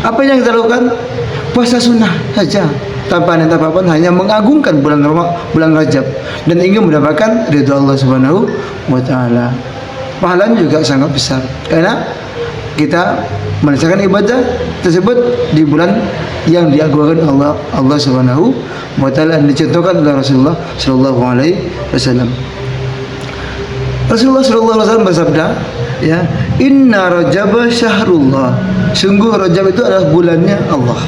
Apa yang kita lakukan? Puasa sunnah saja, tanpa niat apapun, hanya mengagungkan bulan Rajab dan ingin mendapatkan ridha Allah Subhanahu wa taala. Pahalanya juga sangat besar karena kita melaksanakan ibadah tersebut di bulan yang diagungkan Allah Subhanahu wa taala, dan dicontohkan oleh Rasulullah sallallahu alaihi wasallam. Rasulullah sallallahu alaihi wasallam bersabda, ya, inna Rajab syahrullah, sungguh Rajab itu adalah bulannya Allah,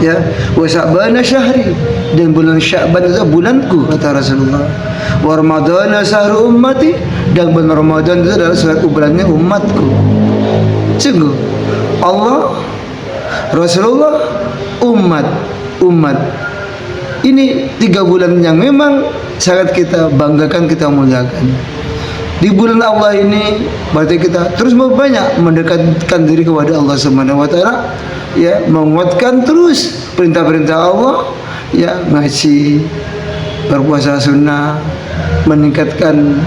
ya, wa Sya'ban syahri, dan bulan Sya'ban itu bulanku, kata Rasulullah, wa Ramadhan syahru ummati, dan bulan Ramadan itu adalah bulannya umatku. Sungguh Allah, Rasulullah, umat ini 3 bulan yang memang sangat kita banggakan, kita muliakan. Di bulan Allah ini berarti kita terus banyak mendekatkan diri kepada Allah Subhanahu wa taala, ya, menguatkan terus perintah-perintah Allah, ya, ngaji, berpuasa sunnah, meningkatkan,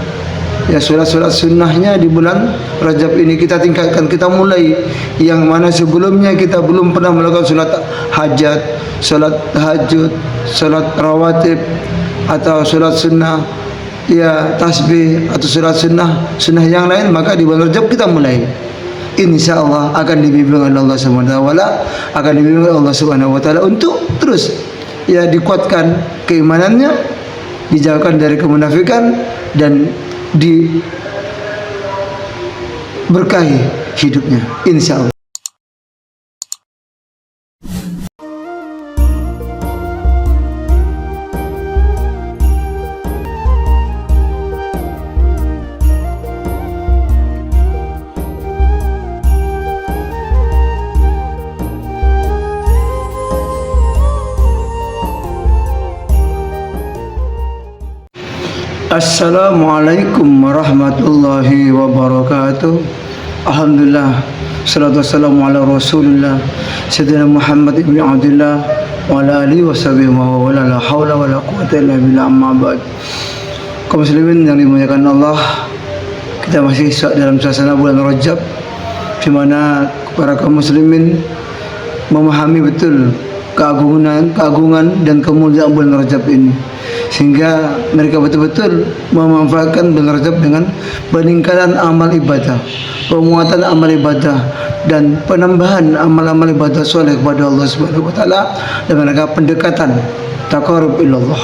ya, sholat sunnahnya di bulan Rajab ini kita tingkatkan, kita mulai yang mana sebelumnya kita belum pernah melakukan sholat hajat, sholat tahajud, sholat rawatib, atau sholat sunnah, ya, tasbih, atau sholat sunnah yang lain, maka di bulan Rajab kita mulai. Insya Allah akan dibimbing oleh Allah Subhanahu wa taala, akan dibimbing oleh Allah Subhanahu wa taala untuk terus, ya, dikuatkan keimanannya, dijauhkan dari kemunafikan, dan diberkahi hidupnya, insya Allah. Assalamualaikum warahmatullahi wabarakatuh. Alhamdulillah, salatu wassalamu ala Rasulillah Sayyidina Muhammad ibn Abdullah wa ala alihi wa sahbihi wa wala, la hawla wa la quwwata illa billah, amma ba'd. Kaum muslimin yang dimuliakan Allah, kita masih dalam suasana bulan Rajab, di mana para kaum muslimin memahami betul keagungan dan kemuliaan bulan Rajab ini, sehingga mereka betul-betul memanfaatkan bulan Rajab dengan peningkatan amal ibadah, penguatan amal ibadah, dan penambahan amal-amal ibadah soleh kepada Allah Subhanahu wa taala, dan mereka pendekatan taqarrub ilallah.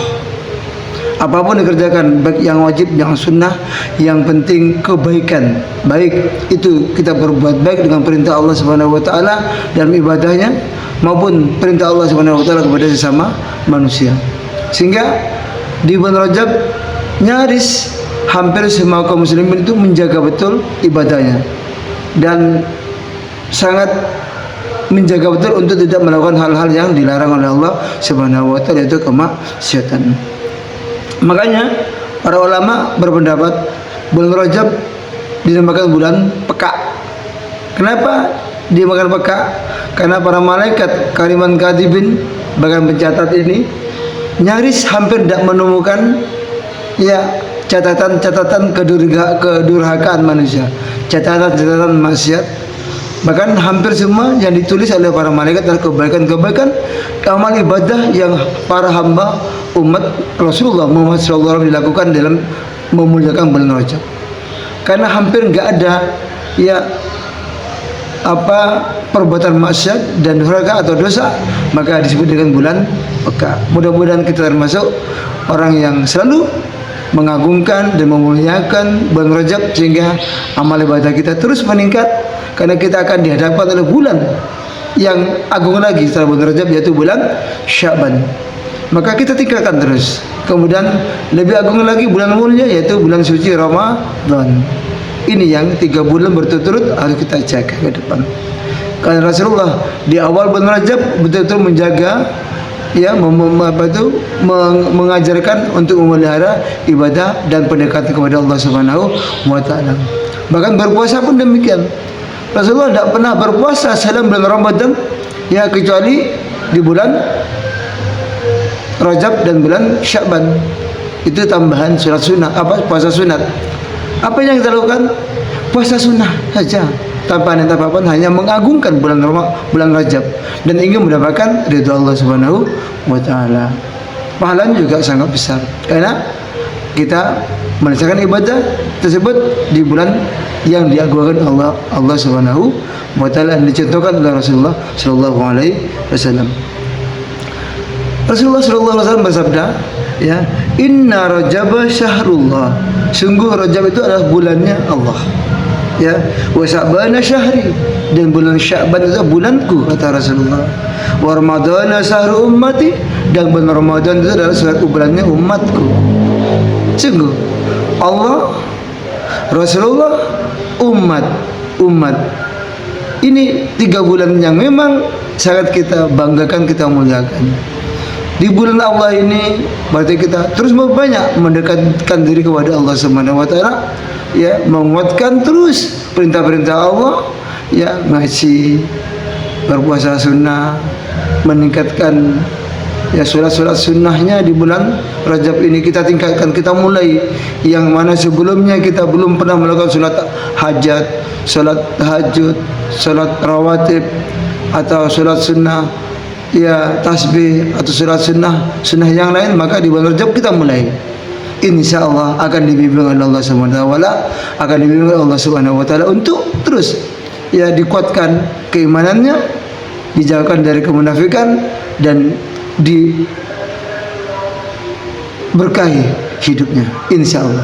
Apapun dikerjakan, baik yang wajib, yang sunnah, yang penting kebaikan. Baik itu kita berbuat baik dengan perintah Allah Subhanahu wa taala dalam ibadahnya, maupun perintah Allah Subhanahu wa taala kepada sesama manusia. Sehingga di bulan Rajab nyaris hampir semua kaum muslimin itu menjaga betul ibadahnya, dan sangat menjaga betul untuk tidak melakukan hal-hal yang dilarang oleh Allah Subhanahu wa taala, yaitu kemaksiatan. Makanya para ulama berpendapat bulan Rajab dinamakan bulan peka. Kenapa dinamakan peka? Karena para malaikat kariman katibin, bahkan pencatat ini, nyaris hampir tidak menemukan, ya, catatan-catatan kedurhakaan manusia, catatan-catatan maksiat. Bahkan hampir semua yang ditulis oleh para malaikat adalah kebaikan-kebaikan, amal ibadah yang para hamba umat Rasulullah Muhammad SAW dilakukan dalam memuliakan bulan Rajab. Karena hampir nggak ada, ya, perbuatan maksiat dan durhaka atau dosa, maka disebut dengan bulan peka. Mudah-mudahan kita termasuk orang yang selalu mengagungkan dan memuliakan bulan Rajab, sehingga amal ibadah kita terus meningkat, karena kita akan dihadapkan oleh bulan yang agung lagi setelah bulan Rajab, yaitu bulan Sya'ban. Maka kita tinggalkan terus. Kemudian lebih agung lagi bulan mulia, yaitu bulan suci Ramadan. Ini yang 3 bulan berturut-turut harus kita jaga ke depan. Karena Rasulullah di awal bulan Rajab betul-betul menjaga, ya, mengajarkan untuk memelihara ibadah dan pendekatan kepada Allah Subhanahu wa taala. Bahkan berpuasa pun demikian. Rasulullah tidak pernah berpuasa selama bulan Ramadan, ya, kecuali di bulan Rajab dan bulan Sya'ban. Itu tambahan puasa sunat. Apa yang kita lakukan? Puasa sunnah saja, tanpa niat apapun, hanya mengagungkan bulan Rajab dan ingin mendapatkan ridha Allah Subhanahu wa taala. Pahalanya juga sangat besar karena kita melaksanakan ibadah tersebut di bulan yang diagungkan Allah Subhanahu wa taala, dan dicontohkan oleh Rasulullah sallallahu alaihi wasallam. Rasulullah sallallahu alaihi wasallam bersabda, ya, inna Rajab syahrullah, sungguh Rajab itu adalah bulannya Allah, ya, wa Sya'ban syahri, dan bulan Sya'ban itu bulanku, kata Rasulullah, wa Ramadan syahru ummati, dan bulan Ramadan itu adalah bulannya umatku. Sungguh Allah, Rasulullah, umat ini 3 bulan yang memang sangat kita banggakan, kita muliakan. Di bulan Allah ini berarti kita terus banyak mendekatkan diri kepada Allah Subhanahu wa taala, ya, menguatkan terus perintah-perintah Allah, ya, ngaji, berpuasa sunnah, meningkatkan, ya, sholat sunnahnya di bulan Rajab ini kita tingkatkan, kita mulai yang mana sebelumnya kita belum pernah melakukan sholat hajat, sholat tahajud, sholat rawatib, atau sholat sunnah, ya, tasbih, atau sholat sunnah yang lain, maka di bulan Rajab kita mulai. Insya Allah akan dibimbing oleh Allah Subhanahu wa taala, akan dibimbing oleh Allah Subhanahu wa taala untuk terus, ya, dikuatkan keimanannya, dijauhkan dari kemunafikan, dan diberkahi hidupnya, insya Allah,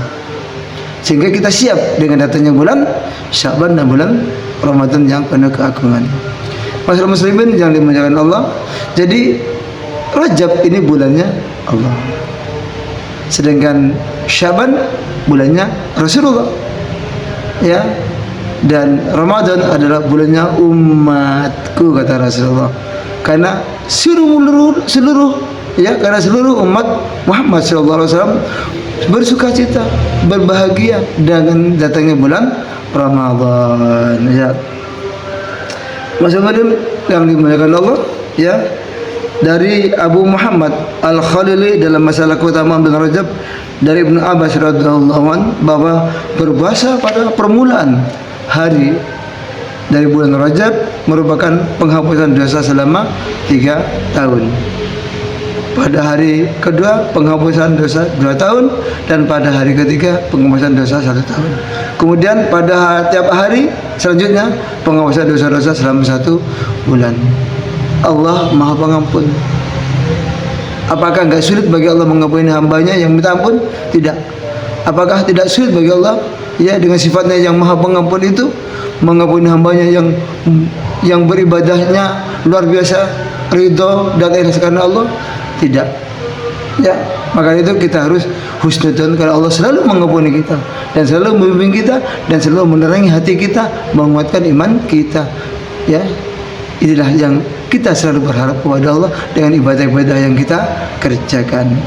sehingga kita siap dengan datangnya bulan Sya'ban dan bulan Ramadan yang penuh keagungan. Masyarakat muslimin yang dimuliakan Allah, jadi Rajab ini bulannya Allah, sedangkan Sya'ban bulannya Rasulullah, ya, dan Ramadan adalah bulannya umatku, kata Rasulullah, karena seluruh, ya, karena seluruh umat Muhammad sallallahu alaihi wasallam bersukacita, berbahagia dengan datangnya bulan Ramadan, ya. Masyaallah yang dimuliakan Allah, ya, dari Abu Muhammad Al-Khalili dalam masalah keutamaan bulan Rajab, dari Ibnu Abbas radhiyallahu anhu, bahwa berpuasa pada permulaan hari dari bulan Rajab merupakan penghapusan dosa selama 3 tahun. Pada hari kedua penghapusan dosa 2 tahun, dan pada hari ketiga penghapusan dosa 1 tahun. Kemudian pada tiap hari selanjutnya penghapusan dosa-dosa selama 1 bulan. Allah Maha Pengampun. Apakah enggak sulit bagi Allah mengampuni hambanya yang minta ampun? Tidak. Apakah tidak sulit bagi Allah, ya, dengan sifatnya yang Maha Pengampun itu mengampuni hambanya yang beribadahnya luar biasa, ridho dan ikhlas karena Allah? Tidak, ya. Maka itu kita harus husnudzon karena Allah selalu mengampuni kita, dan selalu membimbing kita, dan selalu menerangi hati kita, menguatkan iman kita, ya. Inilah yang kita selalu berharap kepada Allah dengan ibadah-ibadah yang kita kerjakan.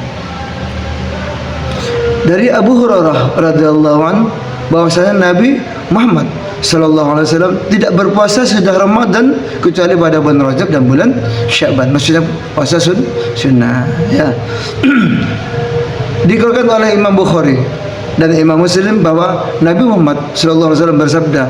Dari Abu Hurairah radhiyallahu anhu, bahwasanya Nabi Muhammad sallallahu alaihi wasallam tidak berpuasa sudah Ramadan kecuali pada bulan Rajab dan bulan Sya'ban. Maksudnya puasa sunnah, ya. Dikeluarkan oleh Imam Bukhari dan Imam Muslim bahwa Nabi Muhammad sallallahu alaihi wasallam bersabda,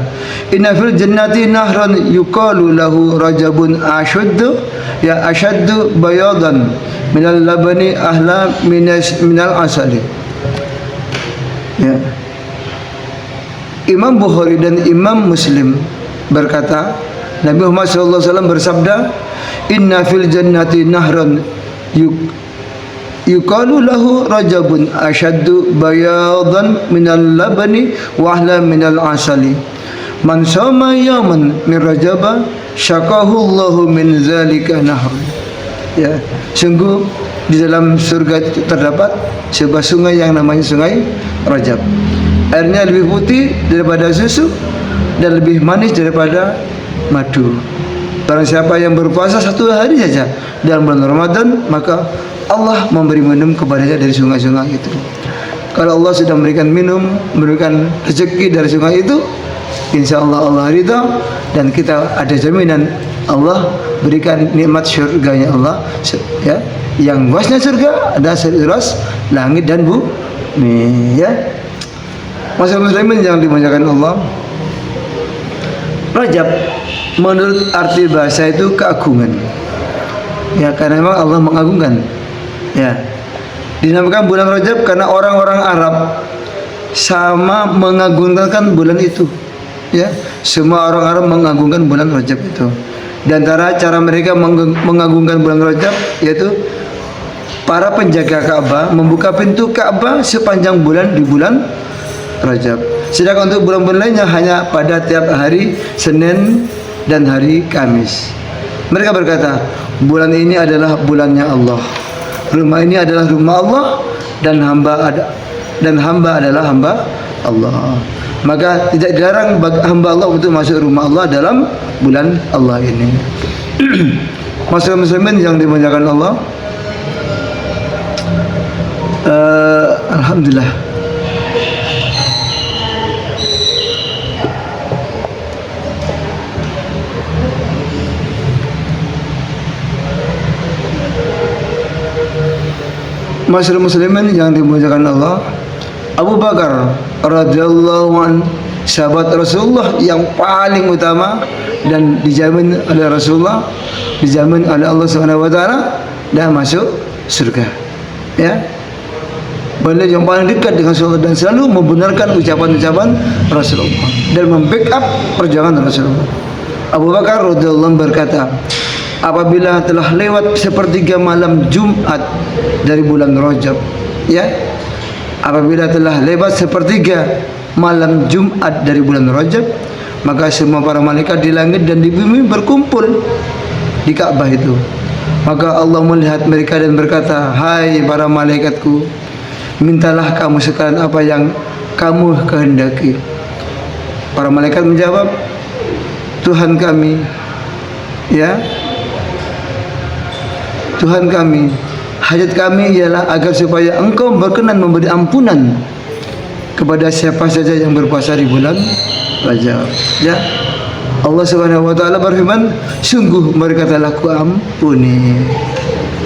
"Inna fil jannati nahran yuqalu lahu Rajabun ashaddu, ya, ashaddu bayadan minal labani ahla minal asali." Ya. Imam Bukhari dan Imam Muslim berkata, Nabi Muhammad SAW bersabda, "Inna fil jannati nahran yuqalu lahu Rajabun ashaddu bayadan minal labani wa ahla minal asali. Man shoma yawman min Rajaba syaqahu Allahu min zalika nahr." Ya, sungguh di dalam surga itu terdapat sebuah sungai yang namanya Sungai Rajab. Airnya lebih putih daripada susu dan lebih manis daripada madu. Barang siapa yang berpuasa 1 hari saja dalam bulan Ramadan, maka Allah memberi minum kepadanya dari sungai-sungai itu. Kalau Allah sudah memberikan minum, memberikan rezeki dari sungai itu, insya Allah Allah ridha, dan kita ada jaminan Allah berikan nikmat surganya Allah, ya, yang luasnya surga ada seluas langit dan bumi, ya. Masyarakat muslimin yang dimuliakan Allah, Rajab menurut arti bahasa itu keagungan. Ya, karena memang Allah mengagungkan. Ya. Dinamakan bulan Rajab karena orang-orang Arab sama mengagungkan bulan itu. Ya, semua orang Arab mengagungkan bulan Rajab itu. Di antara cara mereka mengagungkan bulan Rajab yaitu para penjaga Ka'bah membuka pintu Ka'bah sepanjang bulan di bulan Rajab. Sedangkan untuk bulan-bulan lainnya hanya pada tiap hari Senin dan hari Kamis. Mereka berkata, bulan ini adalah bulannya Allah. Rumah ini adalah rumah Allah dan hamba adalah hamba Allah. Maka tidak dilarang hamba Allah untuk masuk rumah Allah dalam bulan Allah ini. Masyarakat muslimin yang dimuliakan Allah, alhamdulillah. Masyarakat muslimin yang dimuliakan Allah, Abu Bakar radhiyallahu anhu, sahabat Rasulullah yang paling utama dan dijamin oleh Rasulullah, dijamin oleh Allah Subhanahu wa taala dan masuk surga. Ya. Beliau yang paling dekat dengan Rasulullah dan selalu membenarkan ucapan-ucapan Rasulullah dan membackup perjuangan Rasulullah. Abu Bakar radhiyallahu anhu berkata, apabila telah lewat sepertiga malam Jumat dari bulan Rajab, ya, apabila telah lewat sepertiga malam Jumat dari bulan Rajab, maka semua para malaikat di langit dan di bumi berkumpul di Ka'bah itu. Maka Allah melihat mereka dan berkata, hai para malaikatku, mintalah kamu sekalian apa yang kamu kehendaki. Para malaikat menjawab, Tuhan kami, ya, Tuhan kami, hajat kami ialah agar supaya Engkau berkenan memberi ampunan kepada siapa saja yang berpuasa di bulan Rajab. Ya, Allah Subhanahu wa taala berfirman, sungguh mereka telah kuampuni.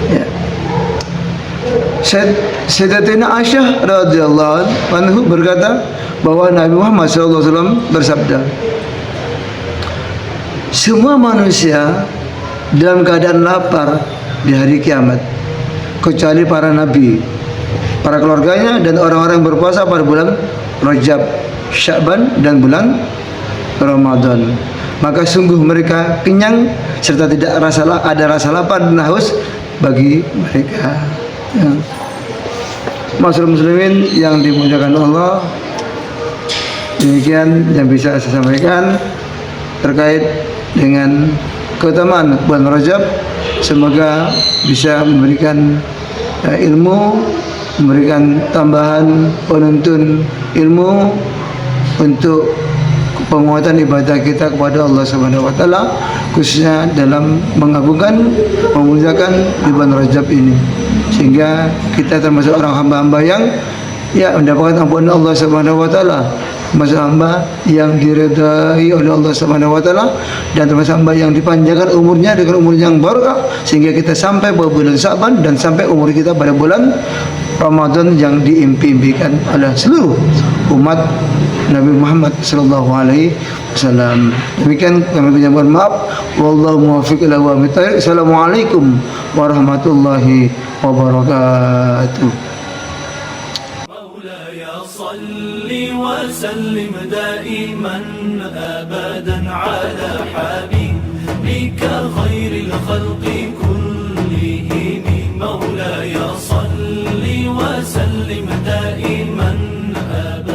Ya. Sayyidatina Aisyah radhiyallahu anha berkata bahwa Nabi Muhammad SAW bersabda, semua manusia dalam keadaan lapar di hari kiamat kecuali para nabi, para keluarganya dan orang-orang yang berpuasa pada bulan Rajab, Sya'ban dan bulan Ramadan. Maka sungguh mereka kenyang serta tidak ada rasa lapar dan haus bagi mereka. Ya. Masyarakat muslimin yang dimuliakan Allah, demikian yang bisa saya sampaikan terkait dengan keutamaan bulan Rajab. Semoga bisa memberikan ilmu, memberikan tambahan penuntun ilmu untuk penguatan ibadah kita kepada Allah Subhanahu wa taala, khususnya dalam mengagungkan, memuliakan di bulan Rajab ini, sehingga kita termasuk orang hamba-hamba yang ya mendapatkan ampunan Allah Subhanahu wa taala, termasuk hamba yang diridai oleh Allah Subhanahu wa taala, dan termasuk hamba yang dipanjangkan umurnya dengan umur yang barakah sehingga kita sampai pada bulan Sya'ban dan sampai umur kita pada bulan Ramadan yang diimpi-impikan oleh seluruh umat Nabi Muhammad sallallahu alaihi wasallam. Demikian kami menyampaikan maaf. Wallahu muwaffiq ila aqwamit thoriq. Assalamualaikum warahmatullahi wabarakatuh. صل وسلم دائما أبدا على حبيبك خير الخلق كلهم. مولاي صل وسلم دائما أبدا